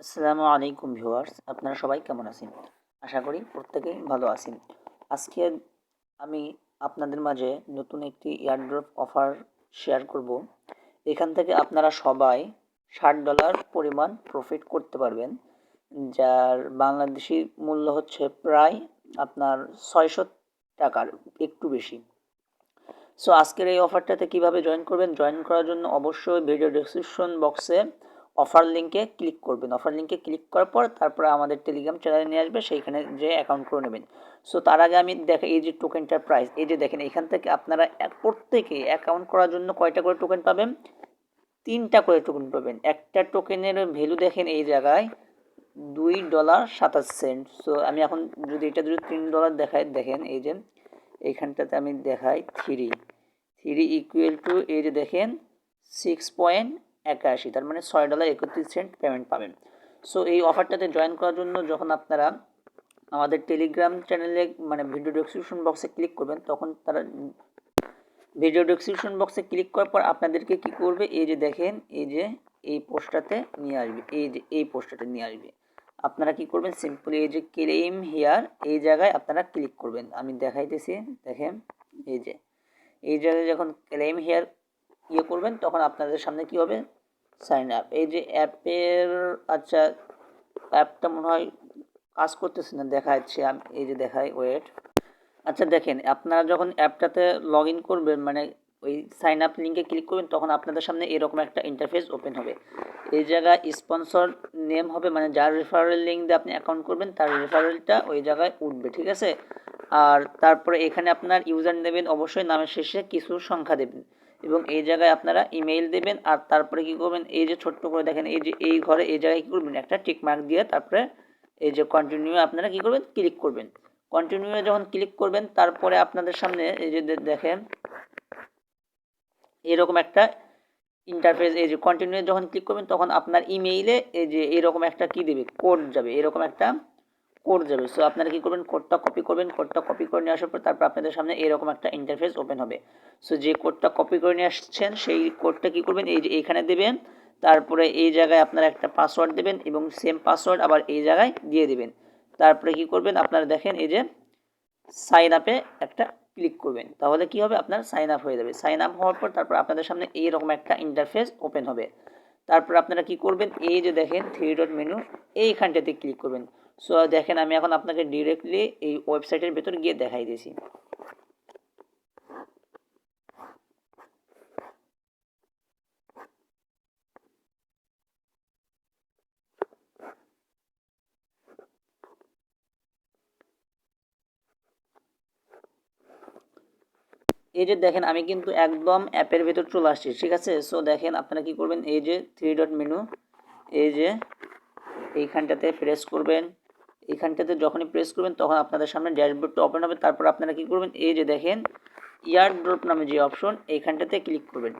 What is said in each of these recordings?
আসসালামু আলাইকুম ভিউয়ার্স, আপনারা সবাই কেমন আছেন? আশা করি প্রত্যেকেই ভালো আছেন। আজকে আমি আপনাদের মাঝে নতুন একটি এয়ারড্রপ অফার শেয়ার করব। এখান থেকে আপনারা সবাই $60 পরিমাণ প্রফিট করতে পারবেন, যার বাংলাদেশি মূল্য হচ্ছে প্রায় আপনার 600 টাকার একটু বেশি। সো আজকের এই অফারটাতে কিভাবে জয়েন করবেন? জয়েন করার জন্য অবশ্যই ভিডিও ডেসক্রিপশন বক্সে অফার লিঙ্কে ক্লিক করবেন। অফার লিঙ্কে ক্লিক করার পর তারপরে আমাদের টেলিগ্রাম চ্যানেলে নিয়ে আসবে, সেইখানে যে অ্যাকাউন্ট করে নেবেন। সো তার আগে আমি দেখে এই যে টোকেনটার প্রাইস, এই যে দেখেন এখান থেকে আপনারা প্রত্যেকে অ্যাকাউন্ট করার জন্য কয়টা করে টোকেন পাবেন? 3টা করে টোকেন পাবেন। একটা টোকেনের ভ্যালু দেখেন এই জায়গায় $2.27। সো আমি এখন যদি এটা যদি $3 দেখাই, দেখেন এই যে এইখানটাতে আমি দেখাই থ্রি ইকুয়াল টু এই যে দেখেন 6.81, তার মানে $6.31 পেমেন্ট পাবেন। সো এই অফারটাতে জয়েন করার জন্য যখন আপনারা আমাদের টেলিগ্রাম চ্যানেলে মানে ভিডিও ডেসক্রিপশন বক্সে ক্লিক করবেন, তখন তারা ভিডিও ডেসক্রিপশন বক্সে ক্লিক করার পর আপনাদেরকে কি করবে, এই যে দেখেন এই যে এই পোস্টটাতে নিয়ে আসবে, এই যে এই পোস্টটাতে নিয়ে আসবে। আপনারা কি করবেন, সিম্পলি এই যে ক্লেম হিয়ার এই জায়গায় আপনারা ক্লিক করবেন। আমি দেখাইতেছি, দেখেন এই যে এই জায়গায় যখন ক্লেম হিয়ার করবেন, তখন আপনাদের সামনে কি হবে, সাইন আপ। এই যে অ্যাপের, আচ্ছা অ্যাপটা মনে হয় কাজ করতেছে না, দেখাচ্ছে। আমি এই যে দেখাই, ওয়েট। আচ্ছা দেখেন, আপনারা যখন অ্যাপটাতে লগ ইন করবেন, মানে ওই সাইন আপ লিঙ্কে ক্লিক করবেন, তখন আপনাদের সামনে এরকম একটা ইন্টারফেস ওপেন হবে। এই জায়গায় স্পন্সর নেম হবে, মানে যার রেফারেল লিঙ্ক দিয়ে আপনি অ্যাকাউন্ট করবেন তার রেফারেলটা ওই জায়গায় উঠবে, ঠিক আছে। আর তারপরে এখানে আপনার ইউজার নেবেন, অবশ্যই নামের শেষে কিছু সংখ্যা দেবেন, এবং এই জায়গায় আপনারা ইমেইল দেবেন। আর তারপরে কি করবেন, এই যে ছোট্ট করে দেখেন এই যে এই ঘরে এই জায়গায় কী করবেন, একটা টিক মার্ক দিয়ে তারপরে এই যে কন্টিনিউ আপনারা কী করবেন, ক্লিক করবেন। কন্টিনিউ যখন ক্লিক করবেন, তারপরে আপনাদের সামনে এই যে দেখেন এরকম একটা ইন্টারফেস, এই যে কন্টিনিউ যখন ক্লিক করবেন, তখন আপনার ইমেইলে এই যে এরকম একটা কি দেবে, কোড যাবে, এরকম একটা কোড যাবে। সো আপনারা কি করবেন, কোডটা কপি করবেন। কোডটা কপি করে নিয়ে আসার পর তারপর আপনাদের সামনে এরকম একটা ইন্টারফেস ওপেন হবে। সো যে কোডটা কপি করে নিয়ে আসছেন সেই কোডটা কি করবেন, এই যে এইখানে দেবেন। তারপরে এই জায়গায় আপনারা একটা পাসওয়ার্ড দেবেন, এবং সেম পাসওয়ার্ড আবার এই জায়গায় দিয়ে দেবেন। তারপরে কি করবেন, আপনারা দেখেন এই যে সাইন আপে একটা ক্লিক করবেন, তাহলে কি হবে, আপনার সাইন আপ হয়ে যাবে। সাইন আপ হওয়ার পর তারপর আপনাদের সামনে এইরকম একটা ইন্টারফেস ওপেন হবে। তারপর আপনারা কি করবেন, এই যে দেখেন 3 ডট মেনু, এইখানটাতে ক্লিক করবেন। সো দেখেন আমি এখন আপনাকে ডিরেক্টলি এই ওয়েবসাইটের ভেতর গিয়ে দেখাই দিয়েছি। এই যে দেখেন আমি কিন্তু একদম অ্যাপের ভেতর চলে আসছি, ঠিক আছে। সো দেখেন আপনারা কি করবেন, এই যে 3 ডট মেনু, এই যে এইখানটাতে প্রেস করবেন। এইখানটাতে যখনই প্রেস করবেন তখন আপনাদের সামনে ড্যাশবোর্ডটা ওপেন হবে। তারপর আপনারা কি করবেন, এই যে দেখেন ইয়ারড্রপ নামে যে অপশন, এইখানটাতে ক্লিক করবেন।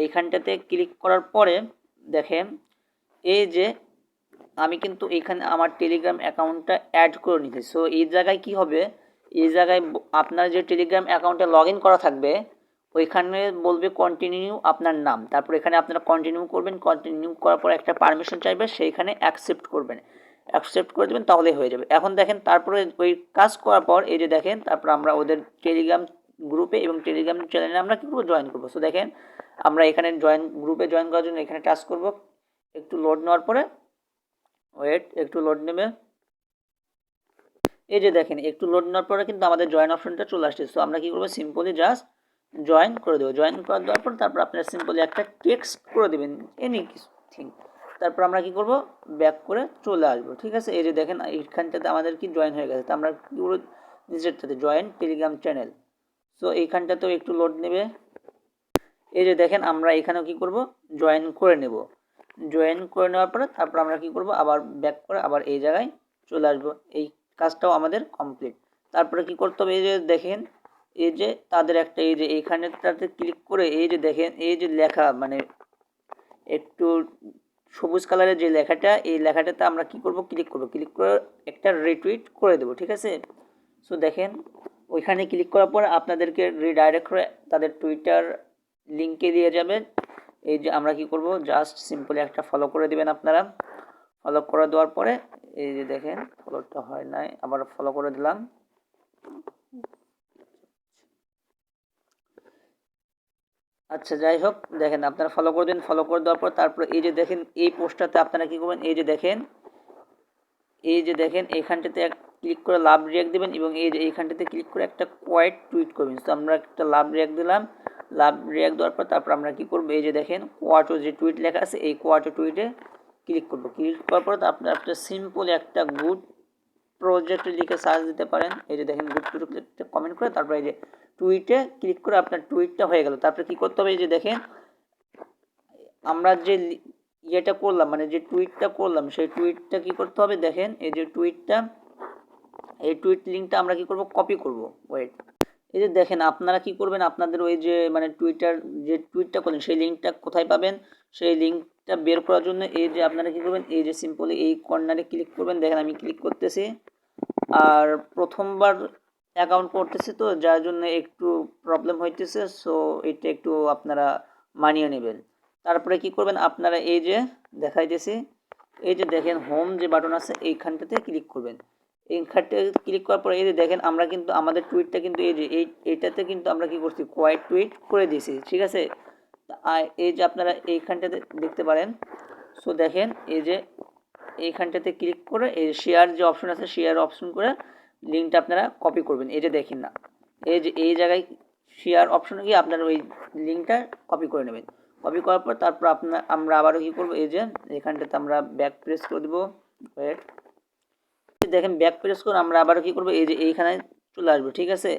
এইখানটাতে ক্লিক করার পরে দেখেন এই যে আমি কিন্তু এখানে আমার টেলিগ্রাম অ্যাকাউন্টটা অ্যাড করে নিতেছি। সো এই জায়গায় কি হবে, এই জায়গায় আপনার যে টেলিগ্রাম অ্যাকাউন্টে লগ ইন করা থাকবে, ওইখানে বলবে কন্টিনিউ আপনার নাম। তারপর এখানে আপনারা কন্টিনিউ করবেন। কন্টিনিউ করার পর একটা পারমিশন চাইবে, সেইখানে অ্যাকসেপ্ট করবেন। অ্যাকসেপ্ট করে দেবেন, তাহলেই হয়ে যাবে। এখন দেখেন তারপরে ওই কাজ করার পর এই যে দেখেন তারপর আমরা ওদের টেলিগ্রাম গ্রুপে এবং টেলিগ্রাম চ্যানেলে আমরা কী করবো, জয়েন করবো। সো দেখেন আমরা এখানে গ্রুপে জয়েন করার জন্য এখানে টাচ করব। একটু লোড নেওয়ার পরে, ওয়েট একটু লোড নেবে। এই যে দেখেন একটু লোড নেওয়ার পরে কিন্তু আমাদের জয়েন অপশনটা চলে আসছে। সো আমরা কী করবো, সিম্পলি জাস্ট জয়েন করে দেবো। জয়েন করে দেওয়ার পর তারপর আপনারা সিম্পলি একটা টেক্সট করে দেবেন, এনি থিং। তারপর আমরা কি করব, ব্যাক করে চলে আসবো, ঠিক আছে। এই যে দেখেন এইখানটাতে আমাদের কি জয়েন হয়ে গেছে। তো আমরা কী করবো, নিজেরটাতে জয়েন টেলিগ্রাম চ্যানেল। সো এইখানটাতেও একটু লোড নেবে। এই যে দেখেন আমরা এখানেও কি করব, জয়েন করে নেব। জয়েন করে নেওয়ার পরে তারপর আমরা কি করব, আবার ব্যাক করে আবার এই জায়গায় চলে আসবো। এই কাজটাও আমাদের কমপ্লিট। তারপরে কি করতে হবে, এই যে দেখেন এই যে তাদের একটা এই যে এইখানেটাতে ক্লিক করে এই যে দেখেন এই যে লেখা, মানে একটু সবুজ কালারের যে লেখাটা, এই লেখাটাতে আমরা কি করব, ক্লিক করব। ক্লিক করে একটা রিটুইট করে দেবো, ঠিক আছে। সো দেখেন ওইখানে ক্লিক করার পর আপনাদেরকে রিডাইরেক্ট করে তাদের টুইটার লিঙ্কে দিয়ে যাবেন। এই যে আমরা কি করব, জাস্ট সিম্পলি একটা ফলো করে দিবেন আপনারা। ফলো করে দেওয়ার পরে এই যে দেখেন ফলোটা হয় নাই, আবার ফলো করে দিলাম। আচ্ছা যাই হোক, দেখেন আপনারা ফলো করে দিন। ফলো করে দেওয়ার পর তারপরে এই যে দেখেন এই পোস্টটাতে আপনারা কী করবেন, এই যে দেখেন এইখানটাতে ক্লিক করে লাভ রিয়াক্ট দেবেন এবং এই যে এইখানটাতে ক্লিক করে একটা কোয়াইট টুইট করবেন। তো আমরা একটা লাভ রিয়াক্ট দিলাম। লাভ রিয়াক্ট দেওয়ার পর তারপর আমরা কী করবো, এই যে দেখেন কোয়াটো যে টুইট লেখা আছে এই কোয়াটো টুইটে ক্লিক করবো। ক্লিক করার পর আপনার সিম্পল একটা গুড প্রজেক্ট লিখে সার্চ দিতে পারেন। এই যে দেখেন গুড প্রজেক্ট কমেন্ট করে তারপরে এই যে টুইটে ক্লিক করে আপনার টুইটটা হয়ে গেল। তারপরে কী করতে হবে, এই যে দেখেন আমরা যে ইয়েটা করলাম মানে যে টুইটটা করলাম সেই টুইটটা কী করতে হবে, দেখেন এই যে টুইটটা, এই টুইট লিঙ্কটা আমরা কী করব, কপি করব। ওয়েট, এই যে দেখেন আপনারা কী করবেন, আপনাদের ওই যে মানে টুইটার যে টুইটটা করলেন সেই লিঙ্কটা কোথায় পাবেন, সেই লিঙ্কটা বের করার জন্য এই যে আপনারা কী করবেন, এই যে সিম্পলি এই কর্নারে ক্লিক করবেন। দেখেন আমি ক্লিক করতেছি, আর প্রথমবার অ্যাকাউন্ট করতেছি তো যার জন্য একটু প্রবলেম হইতেছে, সো এটা একটু আপনারা মানিয়ে নেবেন। তারপরে কি করবেন, আপনারা এই যে দেখাইতেছি, এই যে দেখেন হোম যে বাটন আছে এইখানটাতে ক্লিক করবেন। এইখানটাতে ক্লিক করার পরে এই যে দেখেন আমরা কিন্তু আমাদের টুইটটা কিন্তু এই যে এইটাতে কিন্তু আমরা কি করছি, কোয়াইট টুইট করে দিয়েছি, ঠিক আছে। এই যে আপনারা এইখানটাতে দেখতে পারেন। সো দেখেন এই যে এইখানটাতে ক্লিক করে এই শেয়ার যে অপশন আছে শেয়ার অপশন করে লিঙ্কটা আপনারা কপি করবেন। এই যে দেখেন না, এই যে এই জায়গায় শেয়ার অপশনে গিয়ে আপনারা ওই লিঙ্কটা কপি করে নেবেন। কপি করার পর তারপর আমরা আবারও কী করবো, এই যে এখানটাতে আমরা ব্যাক প্রেস করে দেবো। ওয়েট, দেখেন ব্যাক প্রেস করে আমরা আবারও কী করবো, এই যে এইখানে চলে আসবো, ঠিক আছে।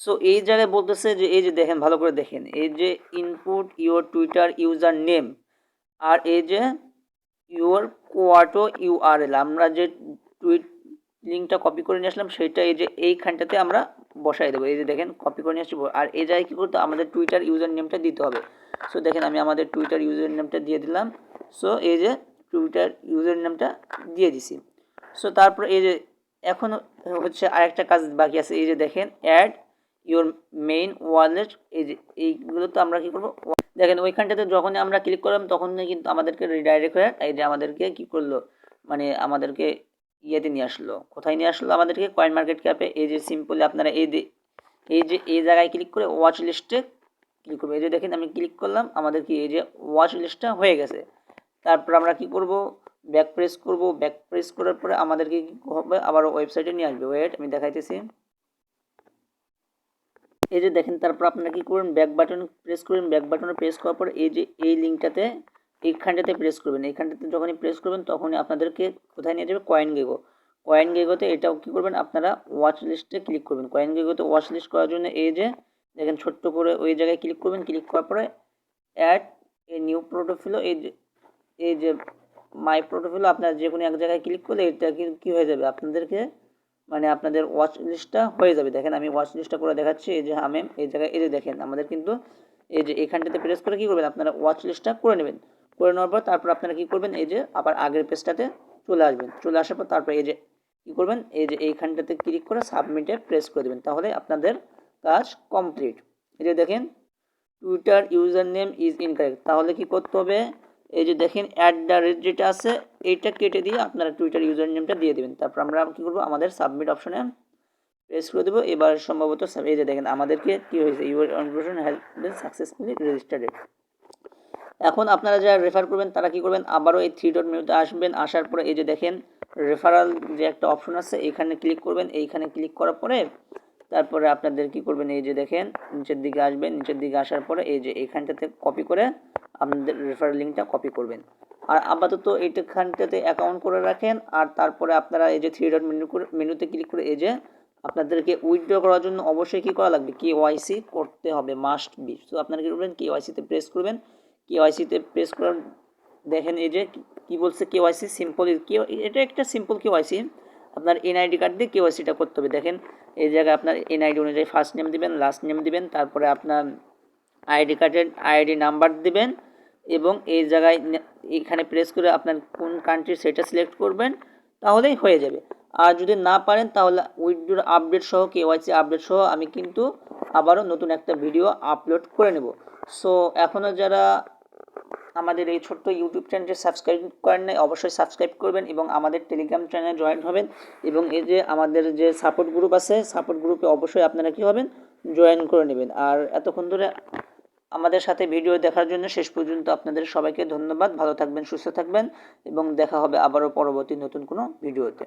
সো এই জায়গায় বলতেছে যে এই যে দেখেন ভালো করে দেখেন, এই যে input your Twitter user name আর এই যে ইউর কোয়াটো ইউআরএল, আমরা যে টুইট লিঙ্কটা কপি করে নিয়ে আসলাম সেটা এই যে এইখানটাতে আমরা বসাই দেবো। এই যে দেখেন কপি করে নিয়ে আসবো, আর এই জায়গায় কী করতে আমাদের টুইটার ইউজার নেমটা দিতে হবে। সো দেখেন আমি আমাদের টুইটার ইউজার নেমটা দিয়ে দিলাম। সো এই যে টুইটার ইউজার নেমটা দিয়ে দিছি। সো তারপর এই যে এখন হচ্ছে আরেকটা কাজ বাকি আছে। এই যে দেখেন অ্যাড ইউর মেইন ওয়ালেট, এই যে এইগুলো তো আমরা কী করবো, দেখেন ওইখানটাতে যখনই আমরা ক্লিক করলাম তখনই কিন্তু আমাদেরকে রিডাইরেক্ট হয়ে এই যে আমাদেরকে কী করলো, মানে আমাদেরকে ইয়েতে নিয়ে আসলো। কোথায় নিয়ে আসলো আমাদেরকে, কয়েন মার্কেট ক্যাপে। এই যে সিম্পলি আপনারা এই যে এই জায়গায় ক্লিক করে ওয়াচ লিস্টে ক্লিক করবো। এই যে দেখেন আমি ক্লিক করলাম, আমাদের কি এই যে ওয়াচ লিস্টটা হয়ে গেছে। তারপর আমরা কি করব, ব্যাক প্রেস করব। ব্যাক প্রেস করার পরে আমাদেরকে কি হবে, আবার ওয়েবসাইটে নিয়ে আসবে। ওয়েট, আমি দেখাইতেছি। এই যে দেখেন তারপর আপনারা কী করবেন, ব্যাক বাটন প্রেস করবেন। ব্যাক বাটনে প্রেস করার পর এই যে এই লিঙ্কটাতে এইখানটাতে প্রেস করবেন। এইখানটাতে যখনই প্রেস করবেন তখনই আপনাদেরকে কোথায় নিয়ে যাবে, কয়েন গেগো। কয়েন গেগোতে এটাও কী করবেন, আপনারা ওয়াচ লিস্টে ক্লিক করবেন। কয়েন গেগোতে ওয়াচ লিস্ট করার জন্য এই যে দেখেন ছোট্ট করে ওই জায়গায় ক্লিক করবেন। ক্লিক করার পরে অ্যাড এ নিউ প্রোটোফিলো, এই যে মাই প্রোটোফিলো আপনার যে কোনো এক জায়গায় ক্লিক করলে এটা কী হয়ে যাবে, আপনাদেরকে মানে আপনাদের ওয়াচ লিস্টটা হয়ে যাবে। দেখেন আমি ওয়াচ লিস্টটা করে দেখাচ্ছি। এই যে হামেম এই জায়গায় এই যে দেখেন আমাদের কিন্তু এই যে এখানটাতে প্রেস করে কী করবেন, আপনারা ওয়াচ লিস্টটা করে নেবেন। করে নেওয়ার পর তারপর আপনারা কী করবেন, এই যে আবার আগের পেজটাতে চলে আসবেন। চলে আসার পর তারপর এই যে কী করবেন, এই যে এইখানটাতে ক্লিক করে সাবমিটে প্রেস করে দেবেন। তাহলে আপনাদের কাজ কমপ্লিট। এই যে দেখেন Twitter user name is incorrect, তাহলে কি করতে হবে, এই যে দেখেন @ যেটা আছে এইটা কেটে দিয়ে আপনারা টুইটার ইউজার নেমটা দিয়ে দেবেন। তারপর আমরা কী করবো, আমাদের সাবমিট অপশনে প্রেস করে দেবো। এবার সম্ভবত এই যে দেখেন আমাদেরকে কী হয়েছে, your onboarding has been successfully registered. এখন আপনারা যারা রেফার করবেন তারা কী করবেন, আবারও এই 3 ডট মেনুতে আসবেন। আসার পরে এই যে দেখেন রেফারাল যে একটা অপশন আছে এইখানে ক্লিক করবেন। এইখানে ক্লিক করার পরে তারপরে আপনাদের কী করবেন, এই যে দেখেন নিচের দিকে আসবেন। নিচের দিকে আসার পরে এই যে এইখানটাতে কপি করে আপনাদের রেফারেল লিঙ্কটা কপি করবেন। আর আপাতত এইখানটাতে অ্যাকাউন্ট করে রাখেন। আর তারপরে আপনারা এই যে 3 ডট মেনুতে ক্লিক করে এই যে আপনাদেরকে উইথড্র করার জন্য অবশ্যই কী করা লাগবে, কেওয়াইসি করতে হবে, মাস্ট বি। তো আপনারা কী করবেন, কেওয়াইসিতে প্রেস করবেন। কেওয়াইসিতে প্রেস করার দেখেন এই যে কী বলছে, কেওয়াইসি সিম্পল, এটা একটা সিম্পল কেওয়াইসি। আপনার এনআইডি কার্ড দিয়ে কেওয়াইসিটা করতে হবে। দেখেন এই জায়গায় আপনার এনআইডি অনুযায়ী ফার্স্ট নেম দিবেন, লাস্ট নেম দিবেন, তারপরে আপনার আইডি কার্ডের আইডি নাম্বার দিবেন এবং এই জায়গায় এখানে প্রেস করে আপনার কোন কান্ট্রি সেটা সিলেক্ট করবেন, তাহলেই হয়ে যাবে। আর যদি না পারেন তাহলে উইথড্র আপডেট সহ কেওয়াইসি আপডেট সহ আমি কিন্তু আবারও নতুন একটা ভিডিও আপলোড করে নেব। সো এখনও যারা আমাদের এই ছোট্ট ইউটিউব চ্যানেলটি সাবস্ক্রাইব করেন নাই অবশ্যই সাবস্ক্রাইব করবেন এবং আমাদের টেলিগ্রাম চ্যানেলে জয়েন হবেন এবং এই যে আমাদের যে সাপোর্ট গ্রুপ আছে সাপোর্ট গ্রুপে অবশ্যই আপনারা কী হবেন জয়েন করে নেবেন। আর এতক্ষণ ধরে আমাদের সাথে ভিডিও দেখার জন্য শেষ পর্যন্ত আপনাদের সবাইকে ধন্যবাদ। ভালো থাকবেন, সুস্থ থাকবেন এবং দেখা হবে আবারও পরবর্তী নতুন কোনো ভিডিওতে।